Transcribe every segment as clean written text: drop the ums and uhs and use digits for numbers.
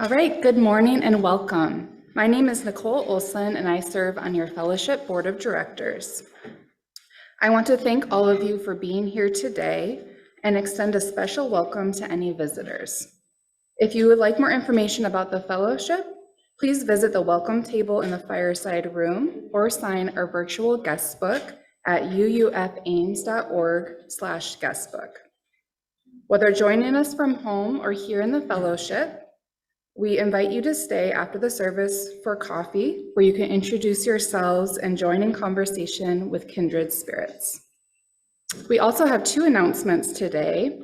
All right, good morning and welcome. My name is Nicole Olson and I serve on your fellowship board of directors. I want to thank all of you for being here today and extend a special welcome to any visitors. If you would like more information about the fellowship, please visit the welcome table in the fireside room or sign our virtual guest book at uufames.org/guestbook. Whether joining us from home or here in the fellowship, we invite you to stay after the service for coffee, where you can introduce yourselves and join in conversation with kindred spirits. We also have two announcements today.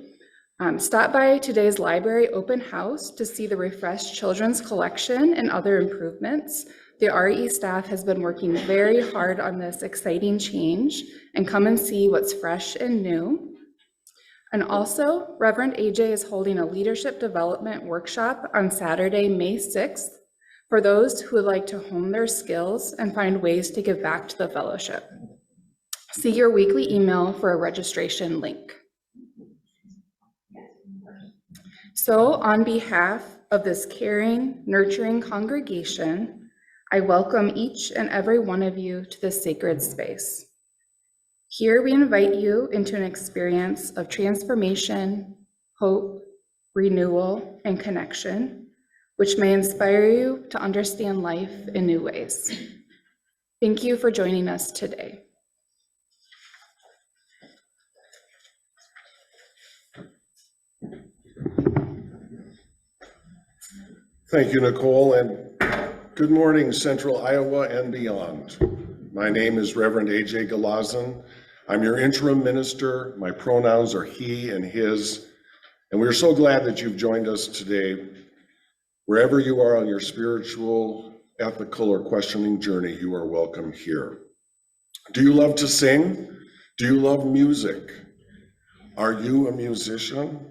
Stop by today's library open house to see the refreshed children's collection and other improvements. The RE staff has been working very hard on this exciting change, and come and see what's fresh and new. And also, Reverend AJ is holding a leadership development workshop on Saturday, May 6th, for those who would like to hone their skills and find ways to give back to the fellowship. See your weekly email for a registration link. So, on behalf of this caring, nurturing congregation, I welcome each and every one of you to this sacred space. Here we invite you into an experience of transformation, hope, renewal, and connection, which may inspire you to understand life in new ways. Thank you for joining us today. Thank you, Nicole, and good morning, Central Iowa and beyond. My name is Reverend AJ Galazin. I'm your interim minister. My pronouns are he and his, and we're so glad that you've joined us today. Wherever you are on your spiritual, ethical, or questioning journey, you are welcome here. Do you love to sing? Do you love music? Are you a musician?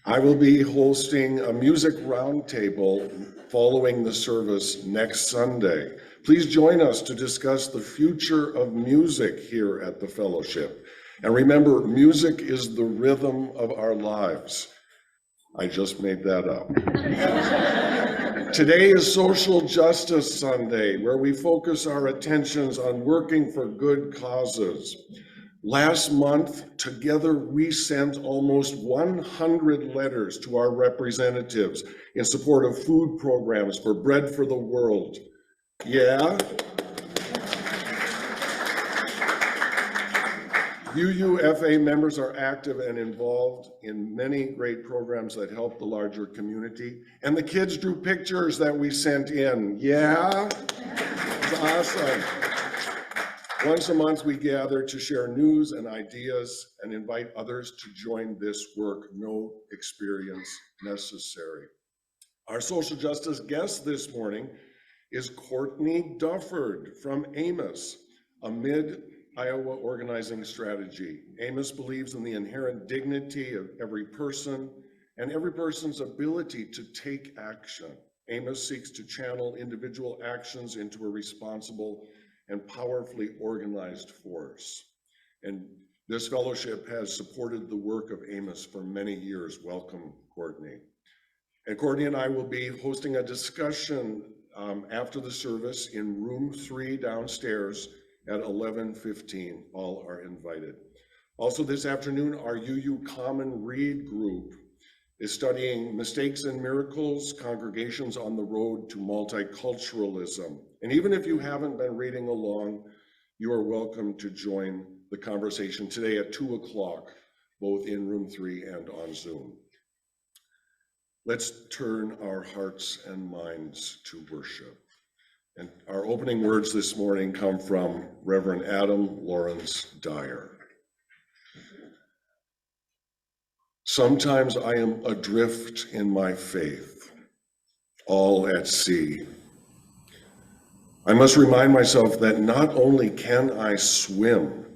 I will be hosting a music roundtable following the service next Sunday. Please join us to discuss the future of music here at the fellowship. And remember, music is the rhythm of our lives. I just made that up. Today is Social Justice Sunday, where we focus our attentions on working for good causes. Last month, together, we sent almost 100 letters to our representatives in support of food programs for Bread for the World. Yeah? UUFA members are active and involved in many great programs that help the larger community. And the kids drew pictures that we sent in. Yeah? It's awesome. Once a month, we gather to share news and ideas and invite others to join this work. No experience necessary. Our social justice guest this morning is Courtney Dufford from Amos, a Mid-Iowa organizing strategy. Amos believes in the inherent dignity of every person and every person's ability to take action. Amos seeks to channel individual actions into a responsible and powerfully organized force. And this fellowship has supported the work of Amos for many years. Welcome, Courtney. And Courtney and I will be hosting a discussion after the service in room 3 downstairs at 11:15. All are invited. Also this afternoon, our UU Common Read group is studying Mistakes and Miracles, Congregations on the Road to Multiculturalism. And even if you haven't been reading along, you are welcome to join the conversation today at 2 o'clock, both in room 3 and on Zoom. Let's turn our hearts and minds to worship. And our opening words this morning come from Reverend Adam Lawrence Dyer. Sometimes I am adrift in my faith, all at sea. I must remind myself that not only can I swim,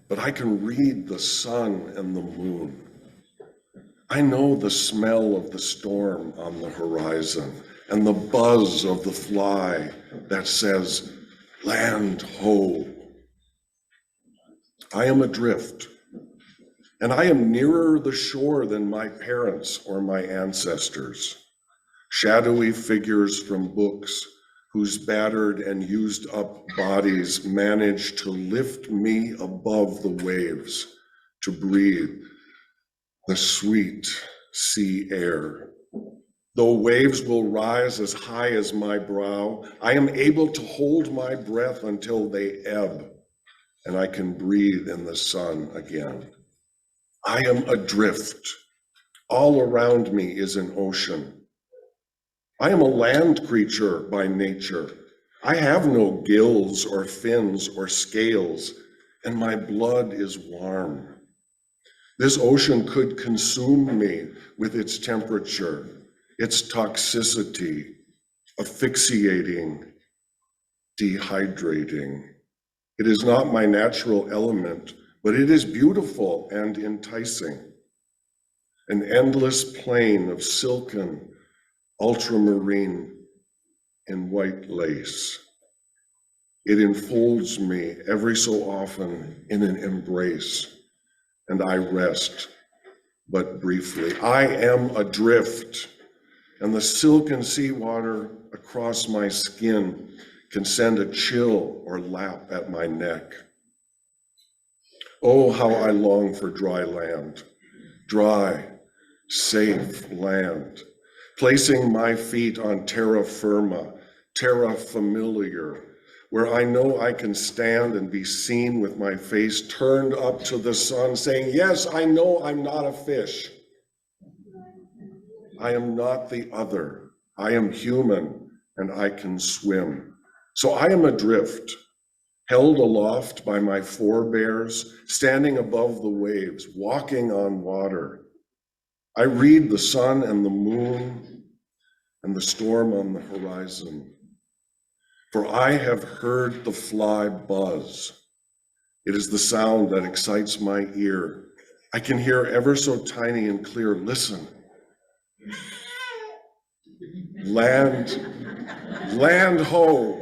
but I can read the sun and the moon. I know the smell of the storm on the horizon and the buzz of the fly that says, "Land ho." I am adrift, and I am nearer the shore than my parents or my ancestors, shadowy figures from books whose battered and used up bodies manage to lift me above the waves to breathe the sweet sea air. Though waves will rise as high as my brow, I am able to hold my breath until they ebb and I can breathe in the sun again. I am adrift. All around me is an ocean. I am a land creature by nature. I have no gills or fins or scales, and my blood is warm. This ocean could consume me with its temperature, its toxicity, asphyxiating, dehydrating. It is not my natural element, but it is beautiful and enticing. An endless plain of silken, ultramarine, and white lace. It enfolds me every so often in an embrace, and I rest, but briefly. I am adrift, and the silken seawater across my skin can send a chill or lap at my neck. Oh, how I long for dry land, dry, safe land, placing my feet on terra firma, terra familiar, where I know I can stand and be seen with my face turned up to the sun, saying, yes, I know I'm not a fish. I am not the other. I am human and I can swim. So I am adrift, held aloft by my forebears, standing above the waves, walking on water. I read the sun and the moon and the storm on the horizon. For I have heard the fly buzz. It is the sound that excites my ear. I can hear ever so tiny and clear, listen. Land ho.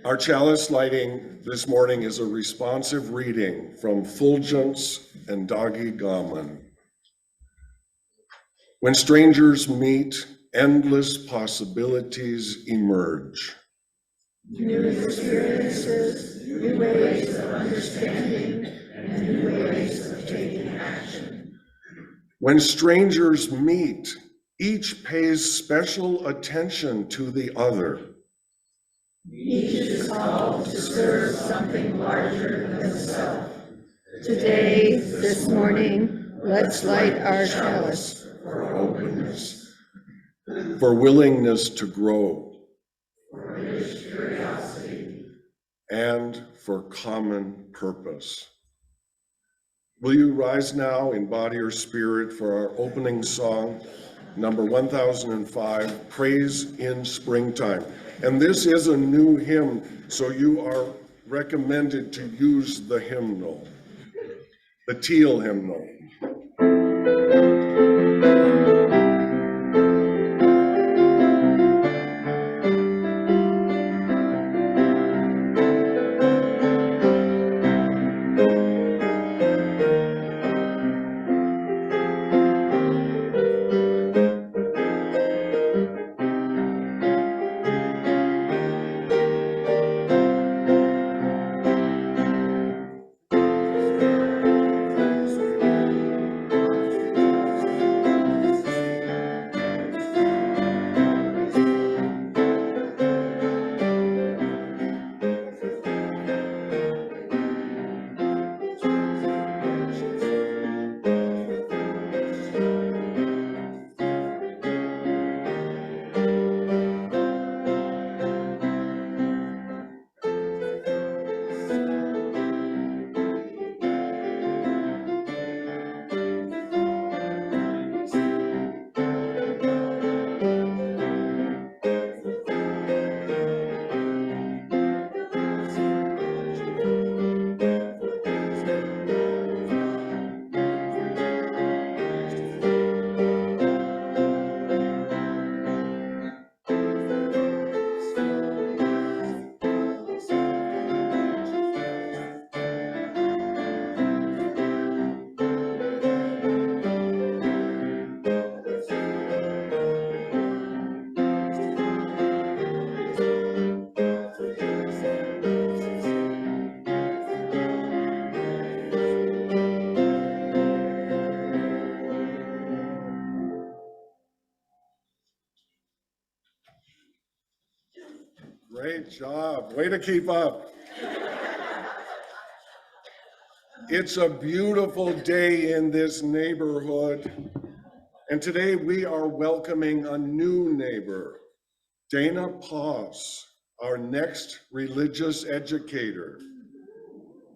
Our chalice lighting this morning is a responsive reading from Fulgence and Dagi Gaman. When strangers meet, endless possibilities emerge. New experiences, new ways of understanding, and new ways of taking action. When strangers meet, each pays special attention to the other. Each is called to serve something larger than self. Today, this morning, let's light our chalice For openness, for willingness to grow, for rich curiosity, and for common purpose. Will you rise now in body or spirit for our opening song, number 1005, Praise in Springtime. And this is a new hymn, so you are recommended to use the hymnal, the teal hymnal. Great job. Way to keep up. It's a beautiful day in this neighborhood. And today we are welcoming a new neighbor, Dana Poss, our next religious educator.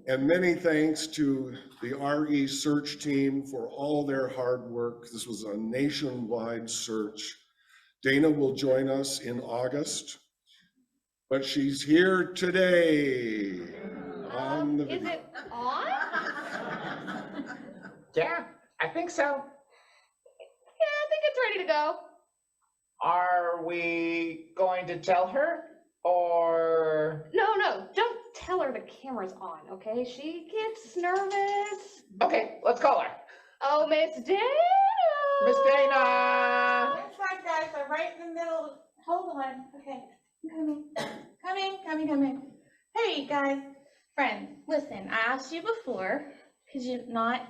And many thanks to the RE search team for all their hard work. This was a nationwide search. Dana will join us in August, but she's here today on the Is video. it on? Yeah, I think so. Yeah, I think it's ready to go. Are we going to tell her or? No, don't tell her the camera's on, okay? She gets nervous. Okay, let's call her. Oh, Miss Dana! Miss Dana. That's right, guys, I'm right in the middle. Hold on. Okay, I'm coming. Hey, guys, friends, listen, I asked you before, could you not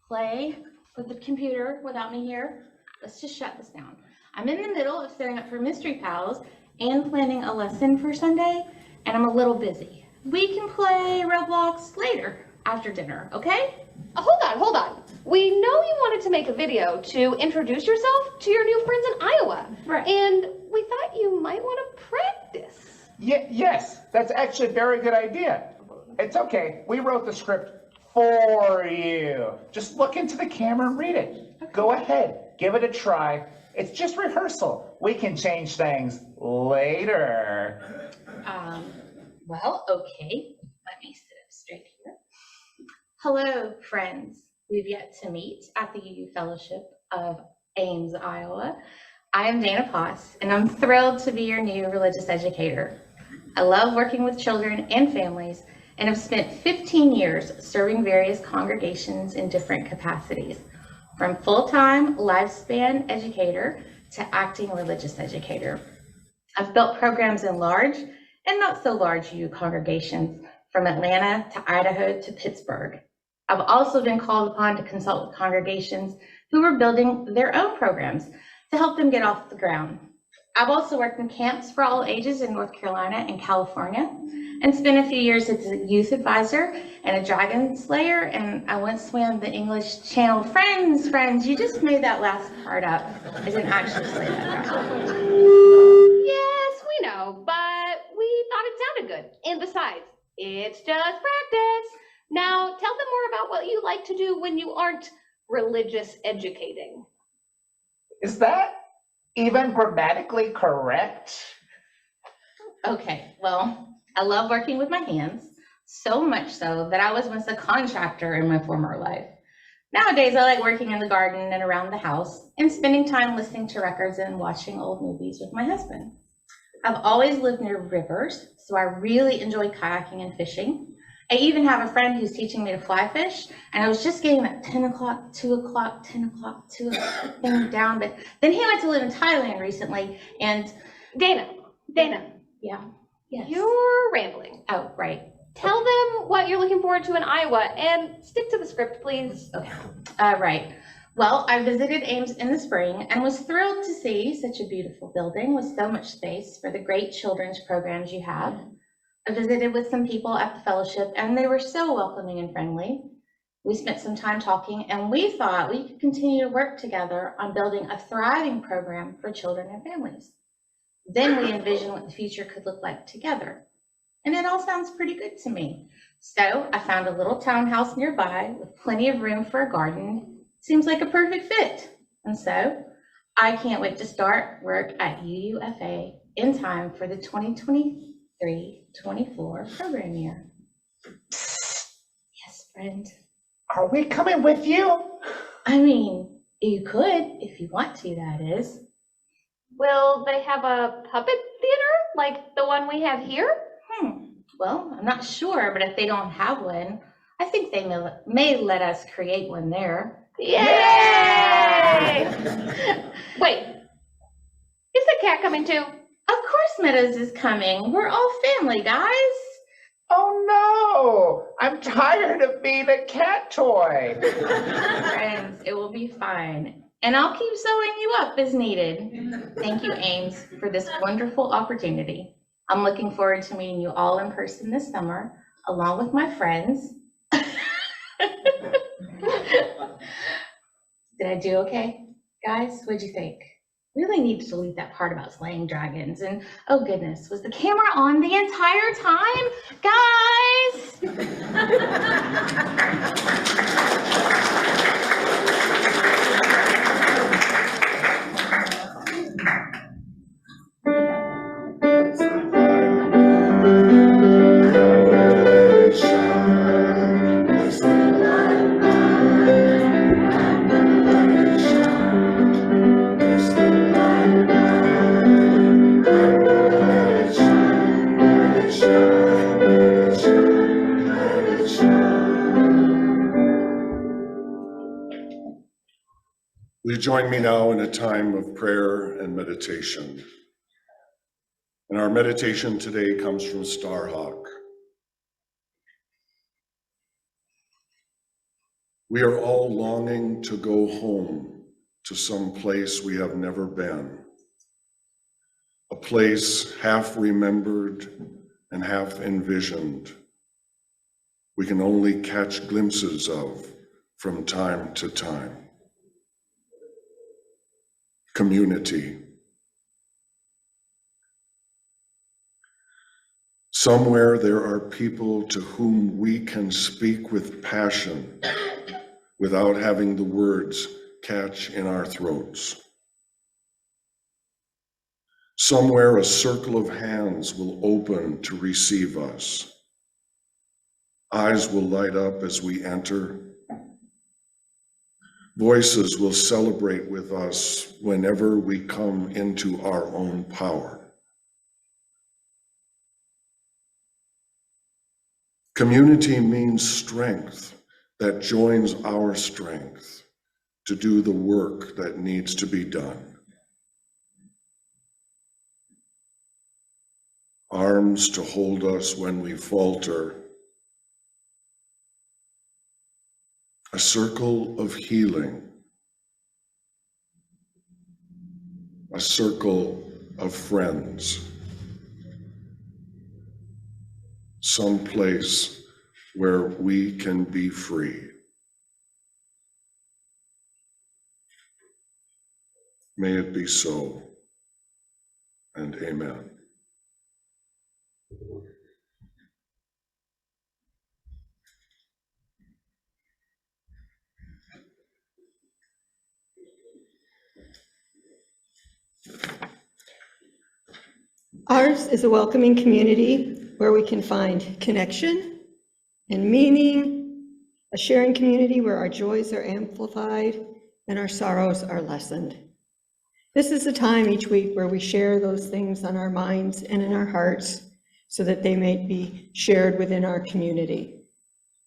play with the computer without me here? Let's just shut this down. I'm in the middle of setting up for Mystery Pals and planning a lesson for Sunday, and I'm a little busy. We can play Roblox later after dinner, okay? Hold on. We know you wanted to make a video to introduce yourself to your new friends in Iowa. Right. And we thought you might want to practice. Yes, that's actually a very good idea. It's okay. We wrote the script for you. Just look into the camera and read it. Okay. Go ahead. Give it a try. It's just rehearsal. We can change things later. Well, okay. Let me sit up straight here. Hello, friends. We've yet to meet at the UU Fellowship of Ames, Iowa. I am Dana Poss, and I'm thrilled to be your new religious educator. I love working with children and families, and have spent 15 years serving various congregations in different capacities, from full-time lifespan educator to acting religious educator. I've built programs in large and not so large UU congregations, from Atlanta to Idaho to Pittsburgh. I've also been called upon to consult with congregations who were building their own programs to help them get off the ground. I've also worked in camps for all ages in North Carolina and California, and spent a few years as a youth advisor and a dragon slayer, and I once swam the English Channel. Friends, you just made that last part up. I didn't actually say that. Yes, we know, but we thought it sounded good. And besides, it's just practice. Now, tell them more about what you like to do when you aren't religious educating. Is that even grammatically correct? Okay, well, I love working with my hands, so much so that I was once a contractor in my former life. Nowadays, I like working in the garden and around the house and spending time listening to records and watching old movies with my husband. I've always lived near rivers, so I really enjoy kayaking and fishing. I even have a friend who's teaching me to fly fish, and I was just getting that 10 o'clock, 2 o'clock, 10 o'clock, 2 o'clock thing down, but then he went to live in Thailand recently, and Dana, yeah, yes. you're rambling. Oh, right. Tell them what you're looking forward to in Iowa and stick to the script, please. Okay, right. Well, I visited Ames in the spring and was thrilled to see such a beautiful building with so much space for the great children's programs you have. I visited with some people at the fellowship, and they were so welcoming and friendly. We spent some time talking, and we thought we could continue to work together on building a thriving program for children and families. Then we envisioned what the future could look like together. And it all sounds pretty good to me. So I found a little townhouse nearby with plenty of room for a garden. Seems like a perfect fit. And so I can't wait to start work at UUFA in time for the 2023-24 program year. Yes, friend. Are we coming with you? I mean, you could if you want to, that is. Will they have a puppet theater like the one we have here? Well, I'm not sure, but if they don't have one, I think they may let us create one there. Yay! Wait, is the cat coming too? Of course Meadows is coming. We're all family, guys. Oh no, I'm tired of being a cat toy. Friends, it will be fine. And I'll keep sewing you up as needed. Thank you, Ames, for this wonderful opportunity. I'm looking forward to meeting you all in person this summer, along with my friends. Did I do okay, guys? What'd you think? Really need to delete that part about slaying dragons. And oh goodness, was the camera on the entire time? Will you join me now in a time of prayer and meditation? And our meditation today comes from Starhawk. We are all longing to go home to some place we have never been, a place half remembered and half envisioned. We can only catch glimpses of from time to time. Community. Somewhere there are people to whom we can speak with passion without having the words catch in our throats. Somewhere a circle of hands will open to receive us. Eyes will light up as we enter. Voices will celebrate with us whenever we come into our own power. Community means strength that joins our strength to do the work that needs to be done. Arms to hold us when we falter. A circle of healing. A circle of friends. Some place where we can be free. May it be so, and amen. Ours is a welcoming community where we can find connection and meaning, a sharing community where our joys are amplified and our sorrows are lessened. This is a time each week where we share those things on our minds and in our hearts so that they may be shared within our community.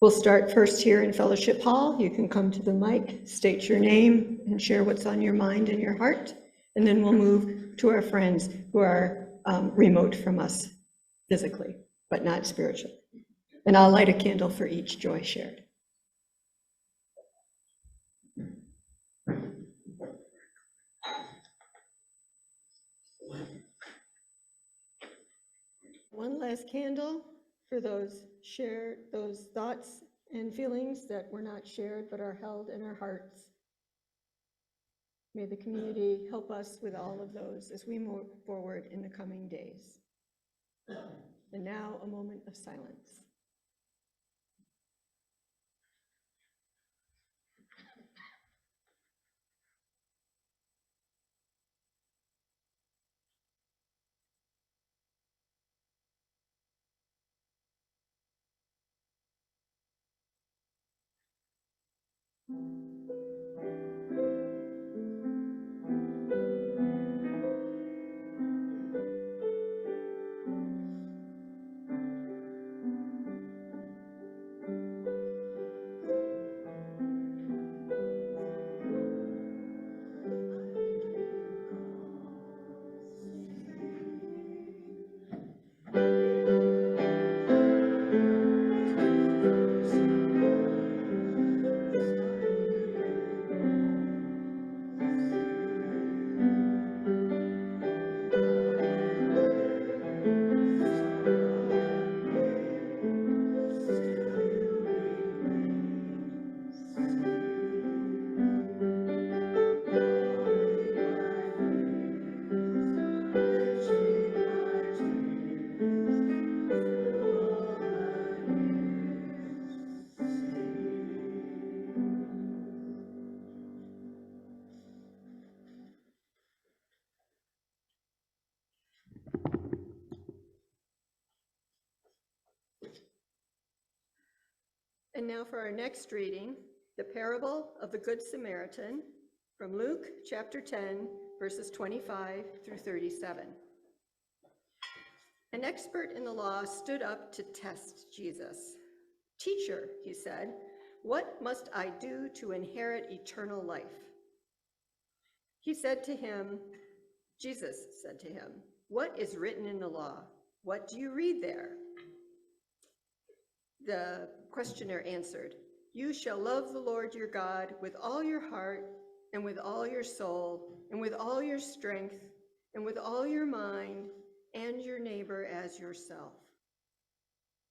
We'll start first here in Fellowship Hall. You can come to the mic, state your name, and share what's on your mind and your heart. And then we'll move to our friends who are remote from us physically, but not spiritually. And I'll light a candle for each joy shared. One last candle for those thoughts and feelings that were not shared but are held in our hearts. May the community help us with all of those as we move forward in the coming days. And now a moment of silence. And now for our next reading, the parable of the Good Samaritan from Luke chapter 10, verses 25 through 37. An expert in the law stood up to test Jesus. "Teacher," he said, "what must I do to inherit eternal life?" Jesus said to him, "What is written in the law? What do you read there?" The questioner answered, "You shall love the Lord your God with all your heart and with all your soul and with all your strength and with all your mind, and your neighbor as yourself."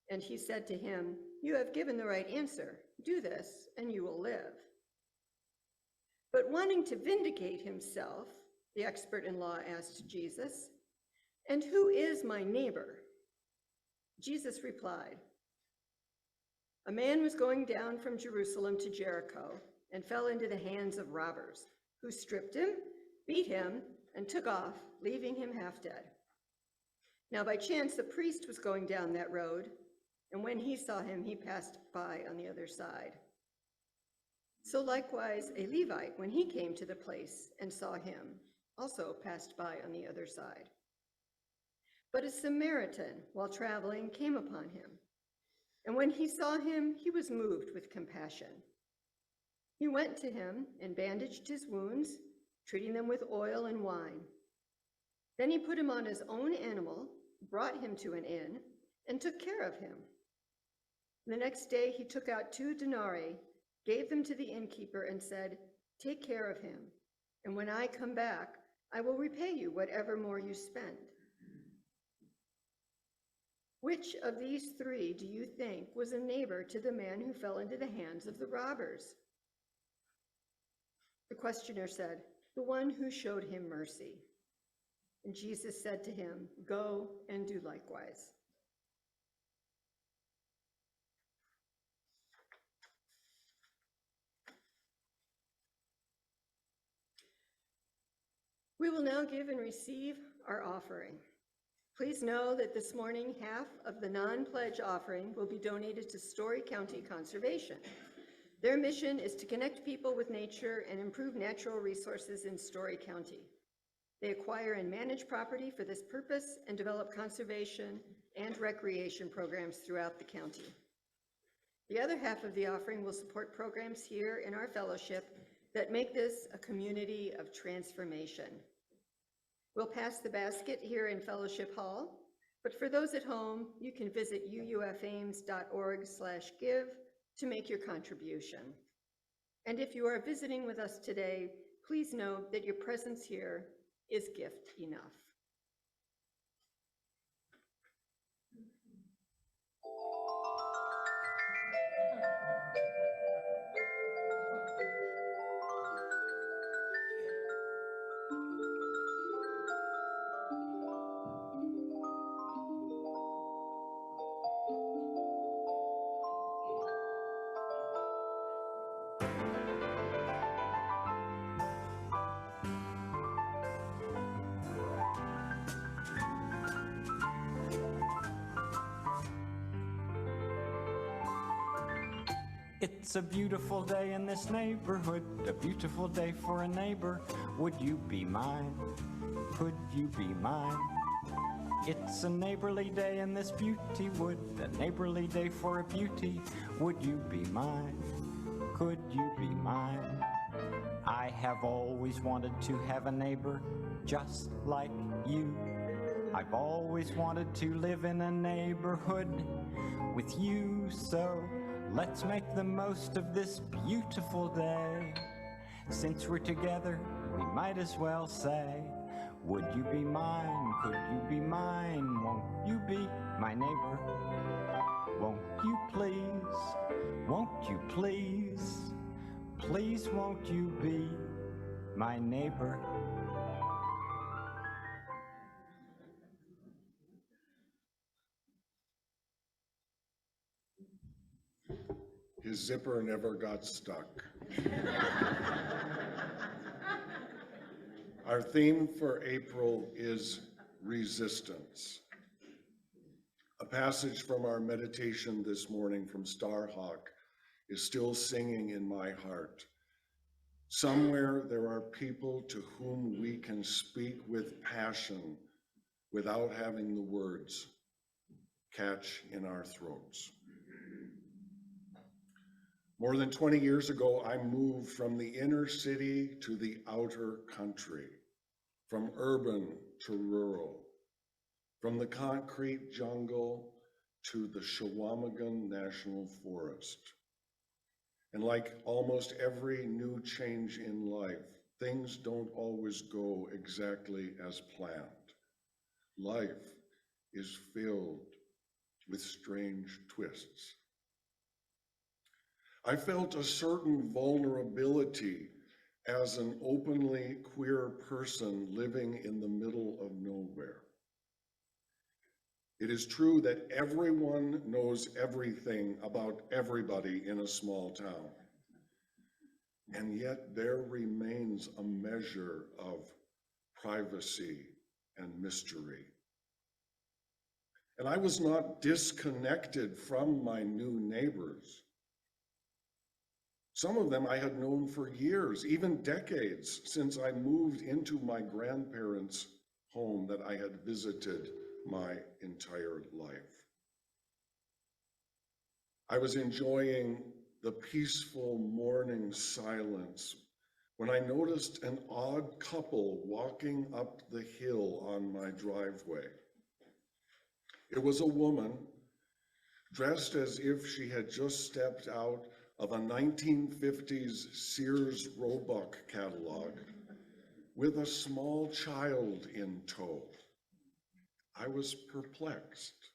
And he said to him, "You have given the right answer. Do this and you will live." But wanting to vindicate himself, the expert in law asked Jesus, "And who is my neighbor?" Jesus replied, "A man was going down from Jerusalem to Jericho and fell into the hands of robbers, who stripped him, beat him, and took off, leaving him half dead. Now by chance a priest was going down that road, and when he saw him, he passed by on the other side. So likewise a Levite, when he came to the place and saw him, also passed by on the other side. But a Samaritan, while traveling, came upon him. And when he saw him, he was moved with compassion. He went to him and bandaged his wounds, treating them with oil and wine. Then he put him on his own animal, brought him to an inn, and took care of him. The next day he took out 2 denarii, gave them to the innkeeper, and said, "Take care of him, and when I come back, I will repay you whatever more you spend." Which of these 3 do you think was a neighbor to the man who fell into the hands of the robbers? The questioner said, "The one who showed him mercy." And Jesus said to him, "Go and do likewise." We will now give and receive our offering. Please know that this morning, half of the non-pledge offering will be donated to Story County Conservation. Their mission is to connect people with nature and improve natural resources in Story County. They acquire and manage property for this purpose and develop conservation and recreation programs throughout the county. The other half of the offering will support programs here in our fellowship that make this a community of transformation. We'll pass the basket here in Fellowship Hall, but for those at home, you can visit uufames.org/give to make your contribution. And if you are visiting with us today, please know that your presence here is gift enough. It's a beautiful day in this neighborhood, a beautiful day for a neighbor. Would you be mine? Could you be mine? It's a neighborly day in this beauty wood, a neighborly day for a beauty. Would you be mine? Could you be mine? I have always wanted to have a neighbor just like you. I've always wanted to live in a neighborhood with you, so let's make the most of this beautiful day. Since we're together, we might as well say, would you be mine? Could you be mine? Won't you be my neighbor? Won't you please? Won't you please? Please won't you be my neighbor? His zipper never got stuck. Our theme for April is resistance. A passage from our meditation this morning from Starhawk is still singing in my heart. Somewhere there are people to whom we can speak with passion without having the words catch in our throats. More than 20 years ago, I moved from the inner city to the outer country, from urban to rural, from the concrete jungle to the Chequamegon National Forest. And like almost every new change in life, things don't always go exactly as planned. Life is filled with strange twists. I felt a certain vulnerability as an openly queer person living in the middle of nowhere. It is true that everyone knows everything about everybody in a small town. And yet there remains a measure of privacy and mystery. And I was not disconnected from my new neighbors. Some of them I had known for years, even decades, since I moved into my grandparents' home that I had visited my entire life. I was enjoying the peaceful morning silence when I noticed an odd couple walking up the hill on my driveway. It was a woman dressed as if she had just stepped out of a 1950s Sears Roebuck catalog with a small child in tow. I was perplexed.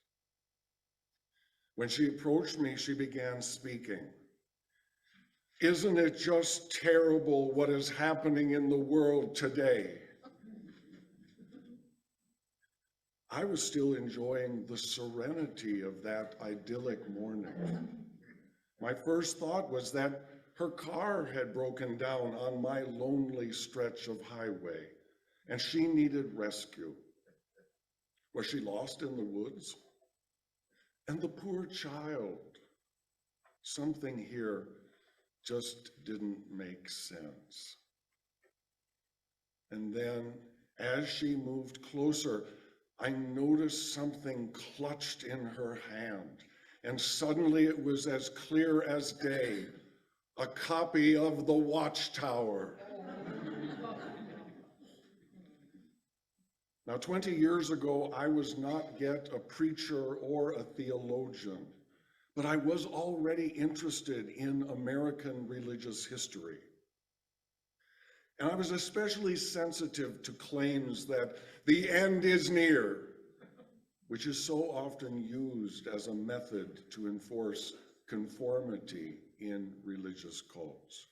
When she approached me, she began speaking. "Isn't it just terrible what is happening in the world today?" I was still enjoying the serenity of that idyllic morning. My first thought was that her car had broken down on my lonely stretch of highway, and she needed rescue. Was she lost in the woods? And the poor child. Something here just didn't make sense. And then, as she moved closer, I noticed something clutched in her hand, and suddenly it was as clear as day, a copy of The Watchtower. Now, 20 years ago, I was not yet a preacher or a theologian, but I was already interested in American religious history. And I was especially sensitive to claims that the end is near, which is so often used as a method to enforce conformity in religious cults.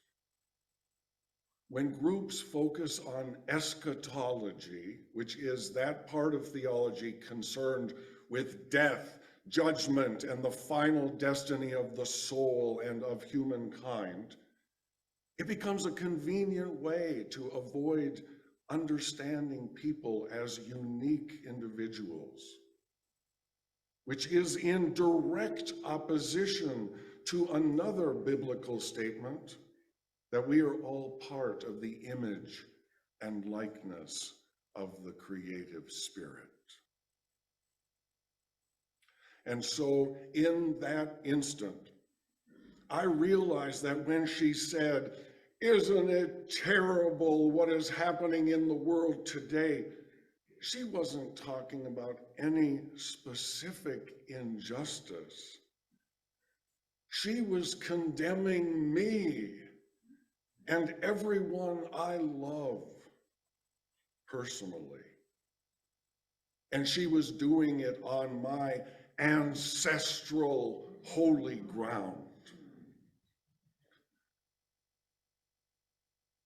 When groups focus on eschatology, which is that part of theology concerned with death, judgment, and the final destiny of the soul and of humankind, it becomes a convenient way to avoid understanding people as unique individuals, which is in direct opposition to another biblical statement that we are all part of the image and likeness of the creative spirit. And so in that instant, I realized that when she said, "Isn't it terrible what is happening in the world today?" she wasn't talking about any specific injustice. She was condemning me and everyone I love personally. And she was doing it on my ancestral holy ground.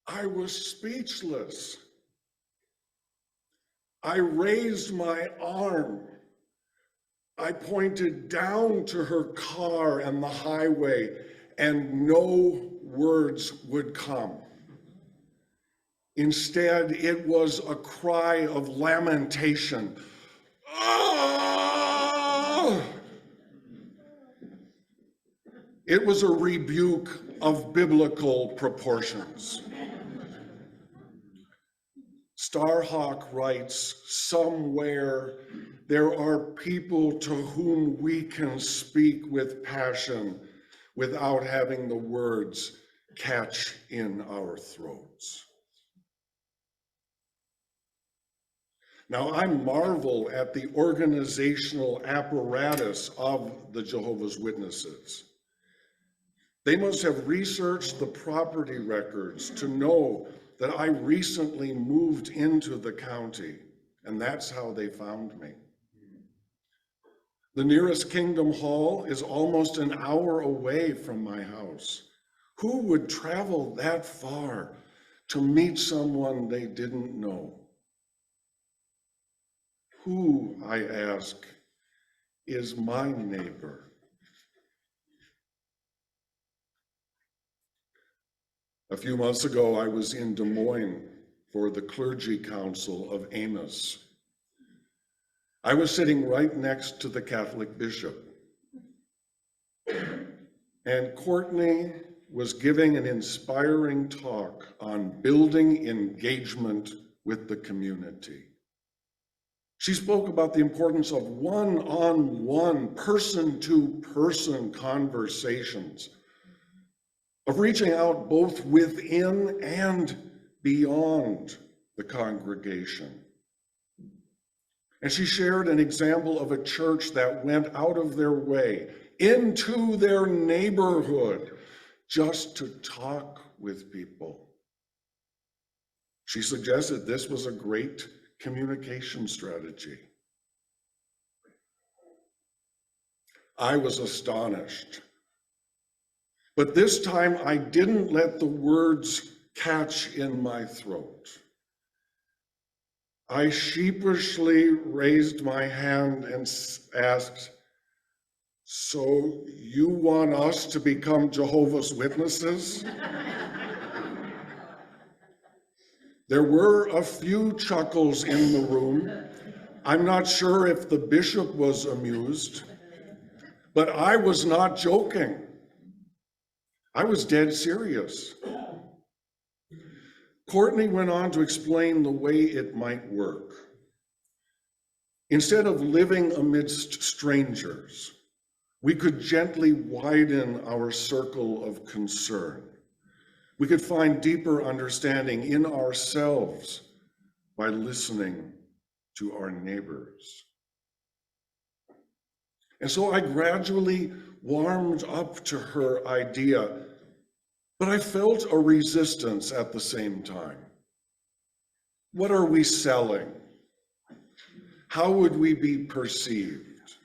I was speechless. I raised my arm. I pointed down to her car and the highway, and no words would come. Instead, it was a cry of lamentation. Ah! It was a rebuke of biblical proportions. Starhawk writes, somewhere there are people to whom we can speak with passion without having the words catch in our throats. Now, I marvel at the organizational apparatus of the Jehovah's Witnesses. They must have researched the property records to know that I recently moved into the county, and that's how they found me. The nearest Kingdom Hall is almost an hour away from my house. Who would travel that far to meet someone they didn't know? Who, I ask, is my neighbor? A few months ago, I was in Des Moines for the Clergy Council of Amos. I was sitting right next to the Catholic bishop. And Courtney was giving an inspiring talk on building engagement with the community. She spoke about the importance of one-on-one, person-to-person conversations, of reaching out both within and beyond the congregation. And she shared an example of a church that went out of their way into their neighborhood just to talk with people. She suggested this was a great communication strategy. I was astonished. But this time I didn't let the words catch in my throat. I sheepishly raised my hand and asked, "So you want us to become Jehovah's Witnesses?" There were a few chuckles in the room. I'm not sure if the bishop was amused, but I was not joking. I was dead serious. Courtney went on to explain the way it might work. Instead of living amidst strangers, we could gently widen our circle of concern. We could find deeper understanding in ourselves by listening to our neighbors. And so I gradually warmed up to her idea, but I felt a resistance at the same time. What are we selling? How would we be perceived?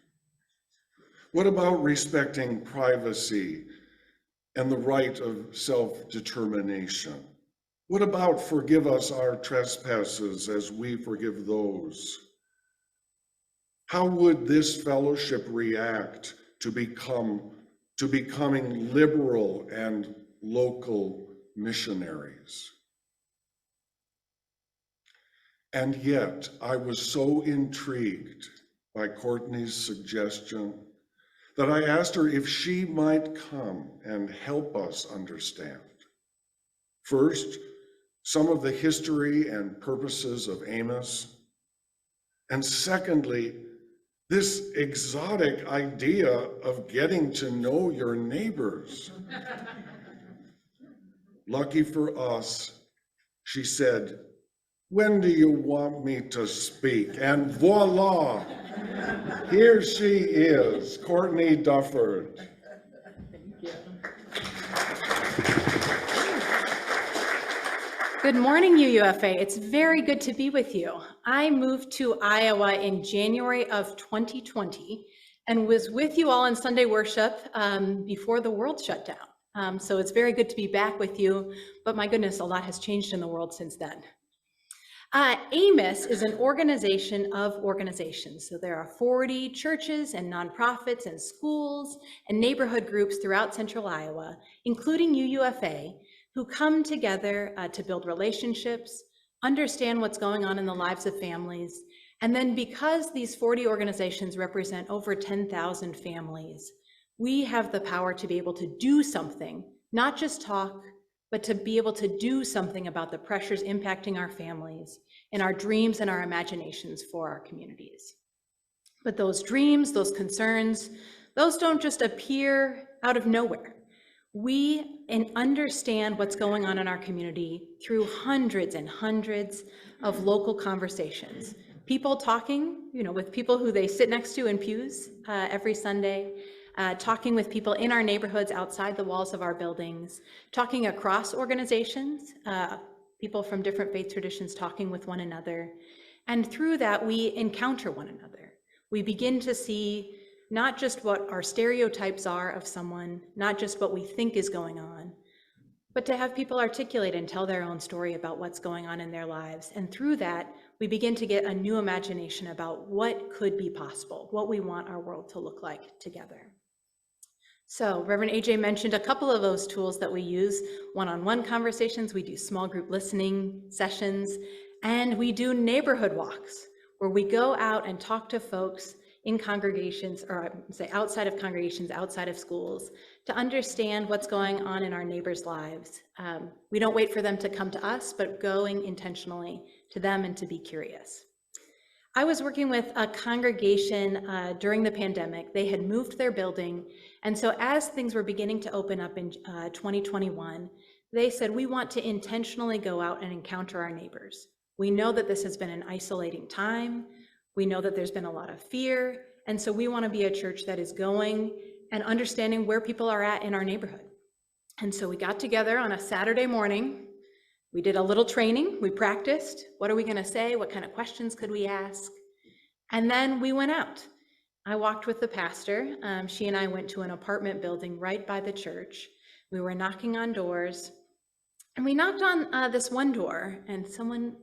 What about respecting privacy and the right of self-determination? What about forgive us our trespasses as we forgive those? How would this fellowship react to becoming liberal and local missionaries? And yet, I was so intrigued by Courtney's suggestion that I asked her if she might come and help us understand. First, some of the history and purposes of Amos, and secondly, this exotic idea of getting to know your neighbors. Lucky for us, she said, "When do you want me to speak?" And voila, here she is, Courtney Dufford. Good morning, UUFA. It's very good to be with you. I moved to Iowa in January of 2020 and was with you all in Sunday worship before the world shut down. So it's very good to be back with you, but my goodness, a lot has changed in the world since then. Amos is an organization of organizations. So there are 40 churches and nonprofits and schools and neighborhood groups throughout central Iowa, including UUFA, who come together to build relationships, understand what's going on in the lives of families, and then because these 40 organizations represent over 10,000 families, We have the power to be able to do something, not just talk, but to be able to do something about the pressures impacting our families and our dreams and our imaginations for our communities. But those dreams, those concerns, those don't just appear out of nowhere. We understand what's going on in our community through hundreds and hundreds of local conversations. People talking, with people who they sit next to in pews every Sunday, talking with people in our neighborhoods outside the walls of our buildings, talking across organizations, people from different faith traditions talking with one another. And through that, we encounter one another. We begin to see not just what our stereotypes are of someone, not just what we think is going on, but to have people articulate and tell their own story about what's going on in their lives. And through that, we begin to get a new imagination about what could be possible, what we want our world to look like together. So Reverend AJ mentioned a couple of those tools that we use: one-on-one conversations, we do small group listening sessions, and we do neighborhood walks, where we go out and talk to folks in congregations, or I would say outside of congregations, outside of schools, to understand what's going on in our neighbors' lives. We don't wait for them to come to us, but going intentionally to them and to be curious. I was working with a congregation during the pandemic. They had moved their building, and so as things were beginning to open up in 2021, they said, we want to intentionally go out and encounter our neighbors. We know that this has been an isolating time. We know that there's been a lot of fear, and so we want to be a church that is going and understanding where people are at in our neighborhood. And so we got together on a Saturday morning. We did a little training. We practiced. What are we going to say? What kind of questions could we ask? And then we went out. I walked with the pastor. She and I went to an apartment building right by the church. We were knocking on doors, and we knocked on this one door, and someone,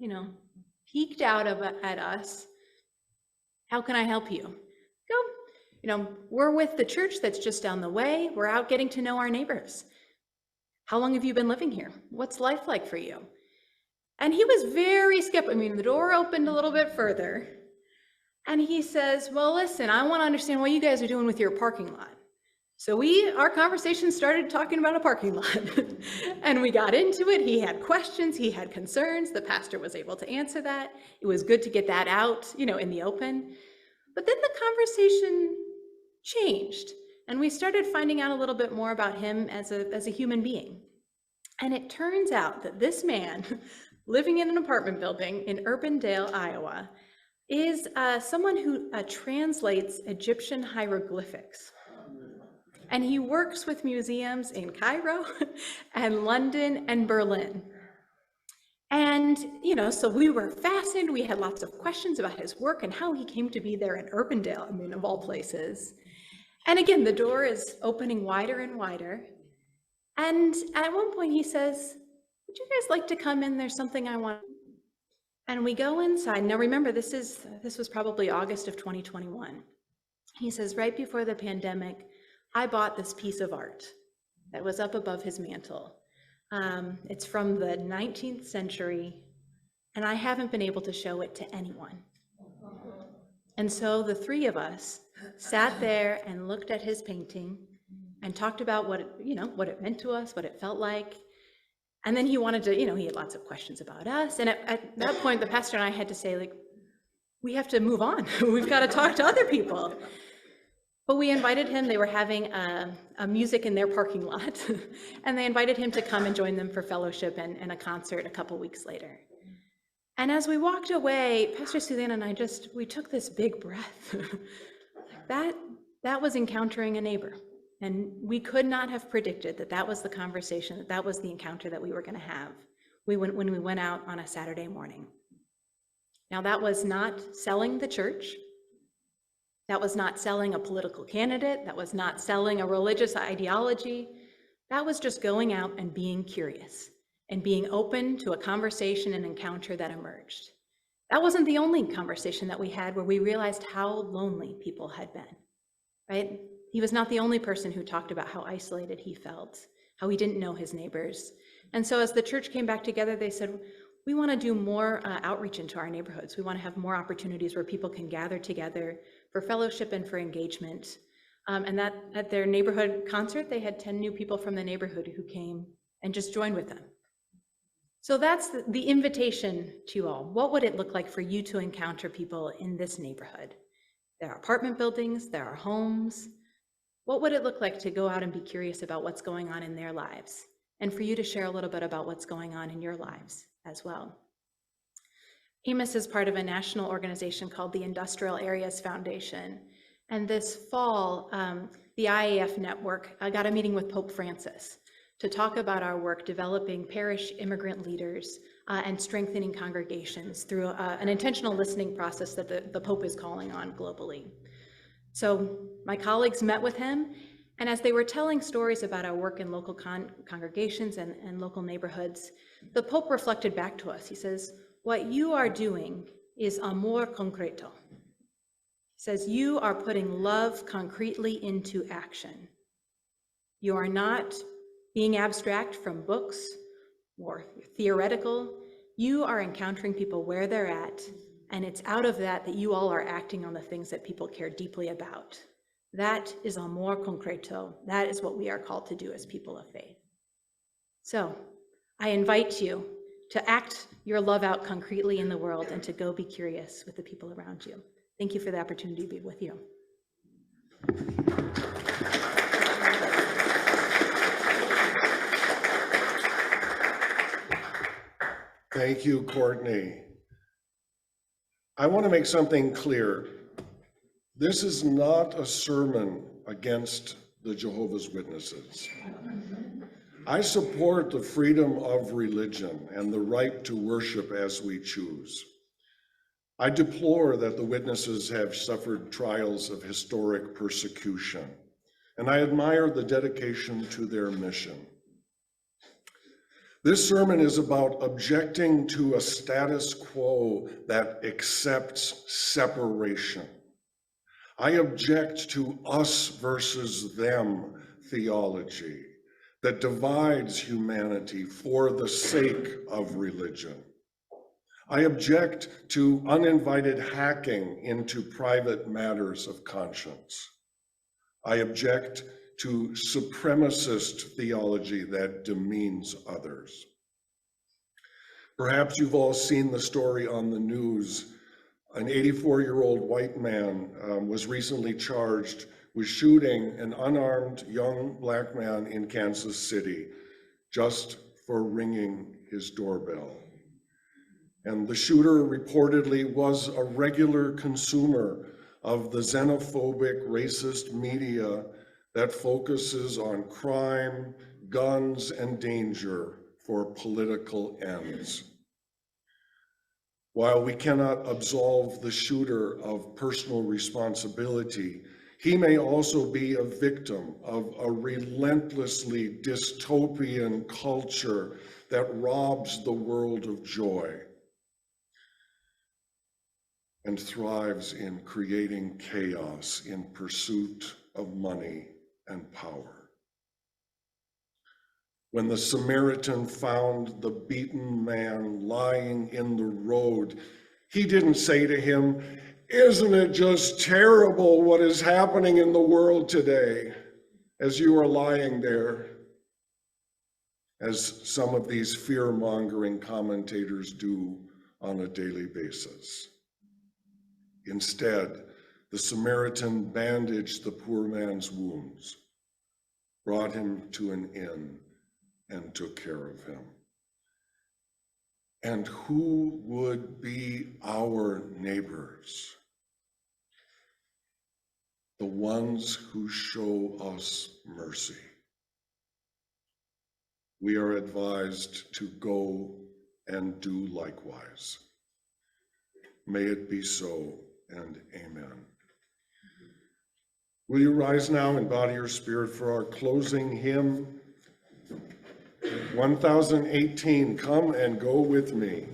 peeked out at us. How can I help you? Go. We're with the church that's just down the way. We're out getting to know our neighbors. How long have you been living here? What's life like for you? And he was very skeptical. The door opened a little bit further, and he says, well, listen, I want to understand what you guys are doing with your parking lot. So our conversation started talking about a parking lot, and we got into it. He had questions, he had concerns. The pastor was able to answer that. It was good to get that out, in the open. But then the conversation changed, and we started finding out a little bit more about him as a human being. And it turns out that this man, living in an apartment building in Urbandale, Iowa, is someone who translates Egyptian hieroglyphics. And he works with museums in Cairo and London and Berlin. And, so we were fascinated. We had lots of questions about his work and how he came to be there in Urbandale, of all places. And again, the door is opening wider and wider. And at one point he says, would you guys like to come in? There's something I want. And we go inside. Now remember, this was probably August of 2021. He says, right before the pandemic, I bought this piece of art that was up above his mantle. It's from the 19th century, and I haven't been able to show it to anyone. And so the three of us sat there and looked at his painting and talked about what it meant to us, what it felt like. And then he wanted to, he had lots of questions about us. And at that point, the pastor and I had to say, we have to move on. We've got to talk to other people. But we invited him. They were having a music in their parking lot, and they invited him to come and join them for fellowship and a concert a couple weeks later. And as we walked away, Pastor Suzanne and I we took this big breath. That was encountering a neighbor. And we could not have predicted that was the conversation, that was the encounter that we were going to have when we went out on a Saturday morning. Now, that was not selling the church. That was not selling a political candidate. That was not selling a religious ideology. That was just going out and being curious and being open to a conversation and encounter that emerged. That wasn't the only conversation that we had where we realized how lonely people had been, right? He was not the only person who talked about how isolated he felt, how he didn't know his neighbors. And so as the church came back together, they said, we want to do more outreach into our neighborhoods. We want to have more opportunities where people can gather together for fellowship and for engagement. And that at their neighborhood concert, they had 10 new people from the neighborhood who came and just joined with them. So that's the invitation to you all. What would it look like for you to encounter people in this neighborhood? There are apartment buildings, there are homes. What would it look like to go out and be curious about what's going on in their lives? And for you to share a little bit about what's going on in your lives as well. Amos is part of a national organization called the Industrial Areas Foundation. And this fall, the IAF network got a meeting with Pope Francis to talk about our work developing parish immigrant leaders and strengthening congregations through an intentional listening process that the Pope is calling on globally. So my colleagues met with him, and as they were telling stories about our work in local congregations and local neighborhoods, the Pope reflected back to us. He says, what you are doing is amor concreto. He says, you are putting love concretely into action. You are not being abstract from books or theoretical. You are encountering people where they're at, and it's out of that you all are acting on the things that people care deeply about. That is amor concreto. That is what we are called to do as people of faith. So I invite you to act your love out concretely in the world and to go be curious with the people around you. Thank you for the opportunity to be with you. Thank you, Courtney. I want to make something clear. This is not a sermon against the Jehovah's Witnesses. I support the freedom of religion and the right to worship as we choose. I deplore that the witnesses have suffered trials of historic persecution, and I admire the dedication to their mission. This sermon is about objecting to a status quo that accepts separation. I object to us versus them theology that divides humanity for the sake of religion. I object to uninvited hacking into private matters of conscience. I object to supremacist theology that demeans others. Perhaps you've all seen the story on the news. An 84-year-old white man was recently charged with shooting an unarmed young black man in Kansas City just for ringing his doorbell. And the shooter reportedly was a regular consumer of the xenophobic, racist media that focuses on crime, guns, and danger for political ends. While we cannot absolve the shooter of personal responsibility, he may also be a victim of a relentlessly dystopian culture that robs the world of joy and thrives in creating chaos in pursuit of money and power. When the Samaritan found the beaten man lying in the road, he didn't say to him, "Isn't it just terrible what is happening in the world today?" as you are lying there, as some of these fear-mongering commentators do on a daily basis. Instead, the Samaritan bandaged the poor man's wounds, brought him to an inn, and took care of him. And who would be our neighbors? The ones who show us mercy. We are advised to go and do likewise. May it be so, and amen. Will you rise now in body or spirit for our closing hymn, 1018, Come and Go With Me.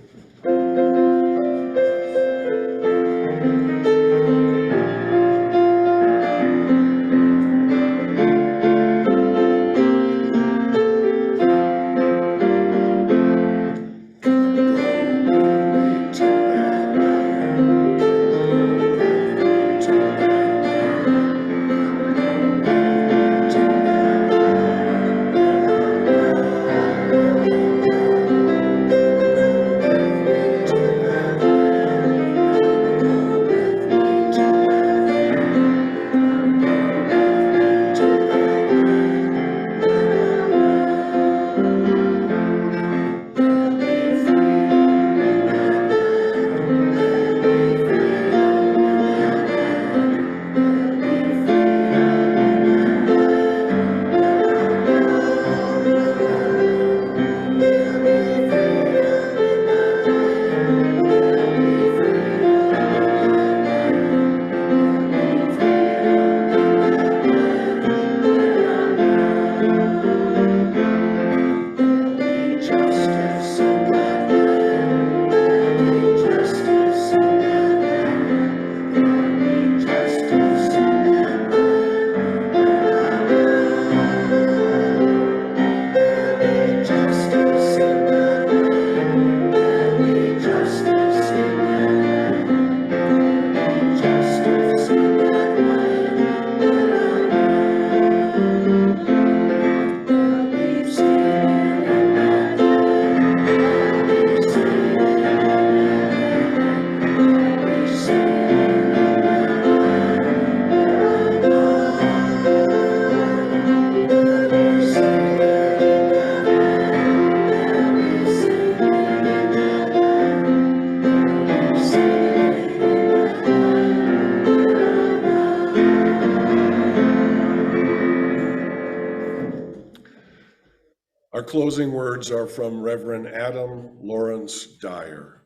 closing words are from Reverend Adam Lawrence Dyer.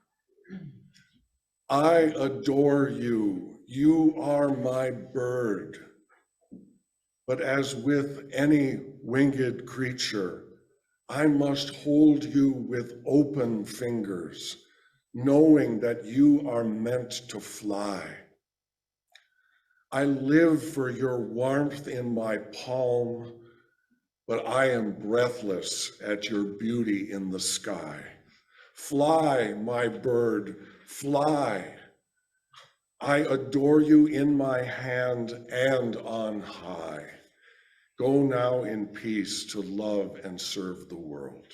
I adore you. You are my bird. But as with any winged creature, I must hold you with open fingers, knowing that you are meant to fly. I live for your warmth in my palm, but I am breathless at your beauty in the sky. Fly, my bird, fly. I adore you in my hand and on high. Go now in peace to love and serve the world.